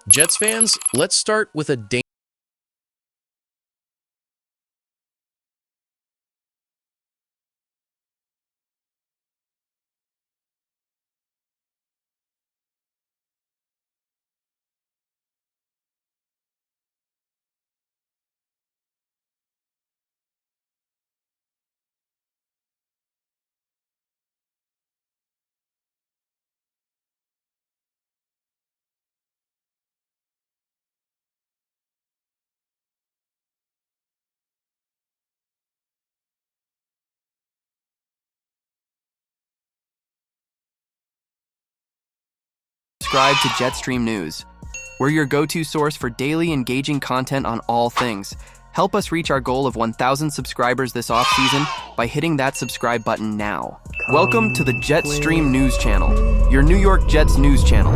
Jets fans, let's start with a Subscribe to Jetstream News. We're your go-to source for daily engaging content on all things. Help us reach our goal of 1,000 subscribers this off-season by hitting that subscribe button now. Welcome to the Jetstream News Channel, your New York Jets news channel.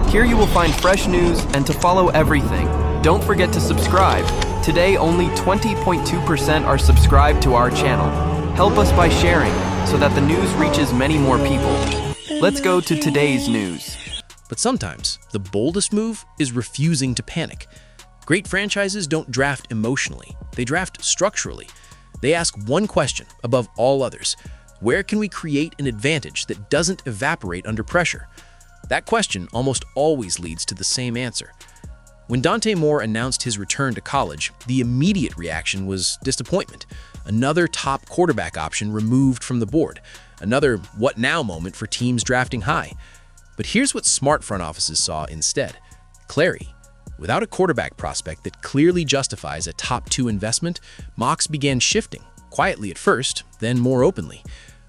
Here you will find fresh news, and to follow everything, don't forget to subscribe. Today, only 20.2% are subscribed to our channel. Help us by sharing so that the news reaches many more people. Let's go to today's news. But sometimes, the boldest move is refusing to panic. Great franchises don't draft emotionally, they draft structurally. They ask one question above all others: where can we create an advantage that doesn't evaporate under pressure? That question almost always leads to the same answer. When Dante Moore announced his return to college, the immediate reaction was disappointment. Another top quarterback option removed from the board. Another what now moment for teams drafting high. But here's what smart front offices saw instead: clarity. Without a quarterback prospect that clearly justifies a top 2 investment, mocks began shifting, quietly at first, then more openly.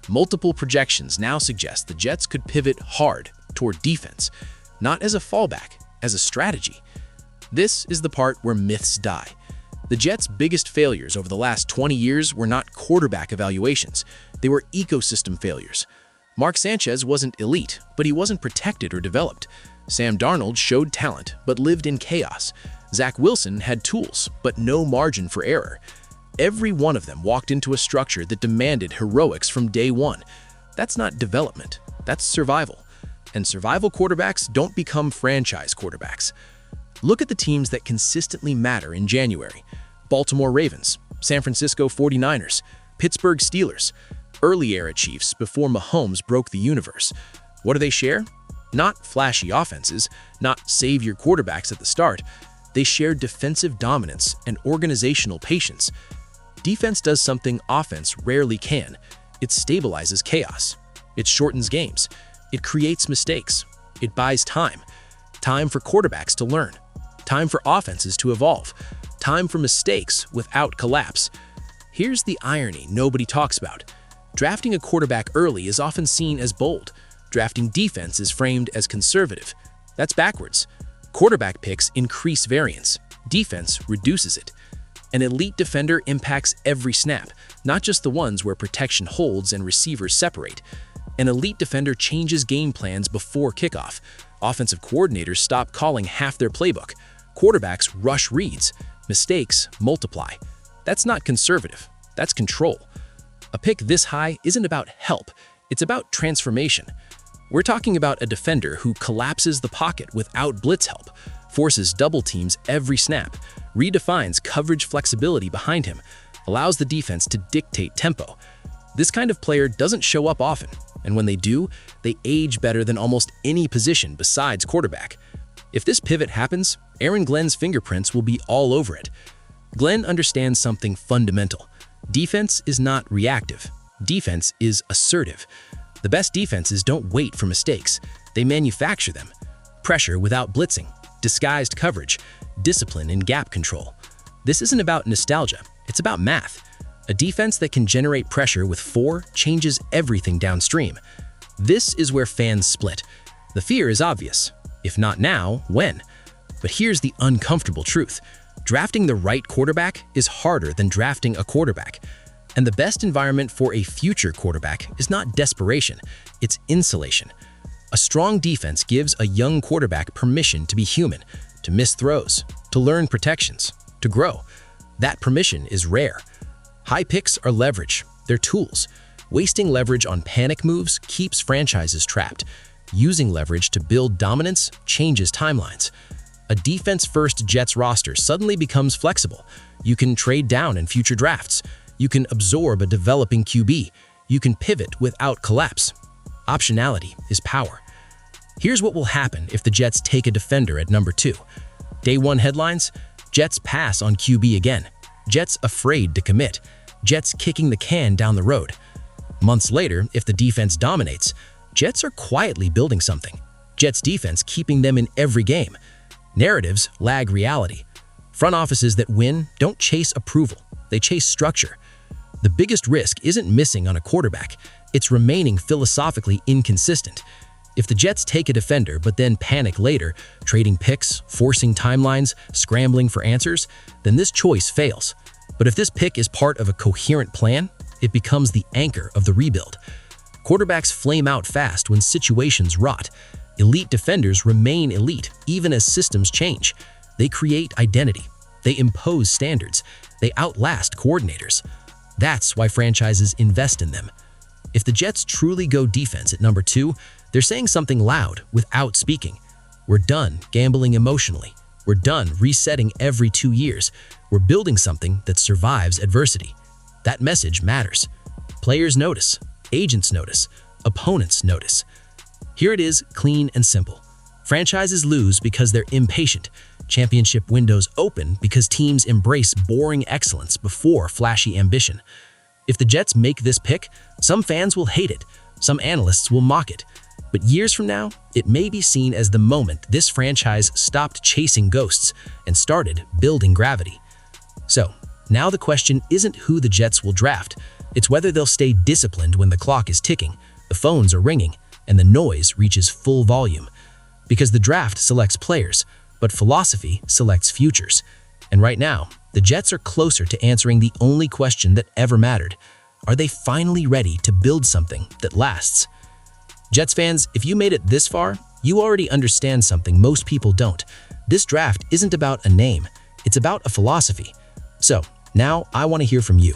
Multiple projections now suggest the Jets could pivot hard toward defense, not as a fallback, as a strategy. This is the part where myths die. The Jets' biggest failures over the last 20 years were not quarterback evaluations, they were ecosystem failures. Mark Sanchez wasn't elite, but he wasn't protected or developed. Sam Darnold showed talent, but lived in chaos. Zach Wilson had tools, but no margin for error. Every one of them walked into a structure that demanded heroics from day one. That's not development, that's survival. And survival quarterbacks don't become franchise quarterbacks. Look at the teams that consistently matter in January: Baltimore Ravens, San Francisco 49ers, Pittsburgh Steelers. Early-era Chiefs before Mahomes broke the universe. What do they share? Not flashy offenses, not savior quarterbacks at the start. They share defensive dominance and organizational patience. Defense does something offense rarely can. It stabilizes chaos. It shortens games. It creates mistakes. It buys time. Time for quarterbacks to learn. Time for offenses to evolve. Time for mistakes without collapse. Here's the irony nobody talks about. Drafting a quarterback early is often seen as bold. Drafting defense is framed as conservative. That's backwards. Quarterback picks increase variance. Defense reduces it. An elite defender impacts every snap, not just the ones where protection holds and receivers separate. An elite defender changes game plans before kickoff. Offensive coordinators stop calling half their playbook. Quarterbacks rush reads. Mistakes multiply. That's not conservative. That's control. A pick this high isn't about help, it's about transformation. We're talking about a defender who collapses the pocket without blitz help, forces double teams every snap, redefines coverage flexibility behind him, allows the defense to dictate tempo. This kind of player doesn't show up often, and when they do, they age better than almost any position besides quarterback. If this pivot happens, Aaron Glenn's fingerprints will be all over it. Glenn understands something fundamental. Defense is not reactive. Defense is assertive. The best defenses don't wait for mistakes. They manufacture them. Pressure without blitzing, disguised coverage, discipline and gap control. This isn't about nostalgia, it's about math. A defense that can generate pressure with 4 changes everything downstream. This is where fans split. The fear is obvious. If not now, when? But here's the uncomfortable truth. Drafting the right quarterback is harder than drafting a quarterback. And the best environment for a future quarterback is not desperation, it's insulation. A strong defense gives a young quarterback permission to be human, to miss throws, to learn protections, to grow. That permission is rare. High picks are leverage, they're tools. Wasting leverage on panic moves keeps franchises trapped. Using leverage to build dominance changes timelines. A defense-first Jets roster suddenly becomes flexible. You can trade down in future drafts. You can absorb a developing QB. You can pivot without collapse. Optionality is power. Here's what will happen if the Jets take a defender at number 2. Day 1 headlines: Jets pass on QB again. Jets afraid to commit. Jets kicking the can down the road. Months later, if the defense dominates, Jets are quietly building something. Jets defense keeping them in every game. Narratives lag reality. Front offices that win don't chase approval, they chase structure. The biggest risk isn't missing on a quarterback, it's remaining philosophically inconsistent. If the Jets take a defender but then panic later, trading picks, forcing timelines, scrambling for answers, then this choice fails. But if this pick is part of a coherent plan, it becomes the anchor of the rebuild. Quarterbacks flame out fast when situations rot. Elite defenders remain elite even as systems change. They create identity. They impose standards. They outlast coordinators. That's why franchises invest in them. If the Jets truly go defense at number 2, they're saying something loud without speaking. We're done gambling emotionally. We're done resetting every 2 years. We're building something that survives adversity. That message matters. Players notice. Agents notice. Opponents notice. Here it is, clean and simple. Franchises lose because they're impatient. Championship windows open because teams embrace boring excellence before flashy ambition. If the Jets make this pick, some fans will hate it. Some analysts will mock it. But years from now, it may be seen as the moment this franchise stopped chasing ghosts and started building gravity. So, now the question isn't who the Jets will draft. It's whether they'll stay disciplined when the clock is ticking, the phones are ringing, and the noise reaches full volume. Because the draft selects players, but philosophy selects futures. And right now, the Jets are closer to answering the only question that ever mattered. Are they finally ready to build something that lasts? Jets fans, if you made it this far, you already understand something most people don't. This draft isn't about a name, it's about a philosophy. So, now I want to hear from you.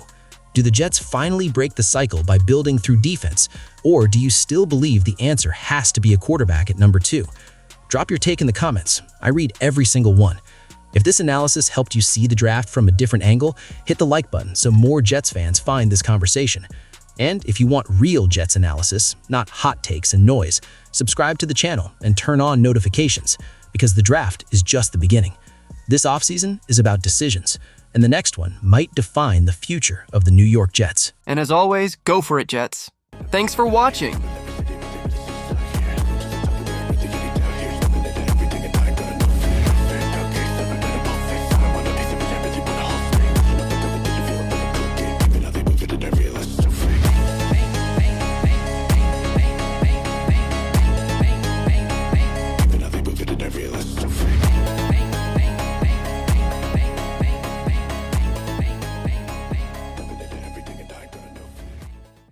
Do the Jets finally break the cycle by building through defense, or do you still believe the answer has to be a quarterback at number 2? Drop your take in the comments. I read every single one. If this analysis helped you see the draft from a different angle, hit the like button so more Jets fans find this conversation. And if you want real Jets analysis, not hot takes and noise, subscribe to the channel and turn on notifications, because the draft is just the beginning. This offseason is about decisions, and the next one might define the future of the New York Jets. And as always, go for it, Jets. Thanks for watching.